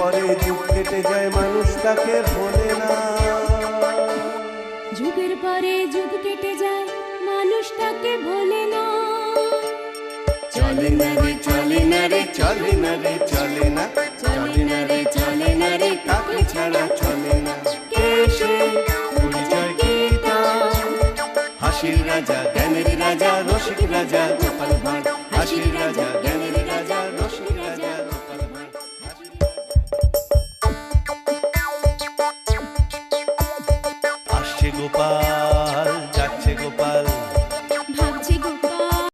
পরে যুগ কেটে যায় মানুষ তাকে ভোলে না। যুগের পরে যুগ কেটে যায় মানুষ তাকে ভোলে না। চলে না রে চলে না রে চলে না রে চলে না, চলে না রে চলে না রে তাকে ছাড়া চলে না। কে সে পরিচয় কি তার? হাসির রাজা জ্ঞানের রাজা রসিক রাজা গোপাল ভাঁড়।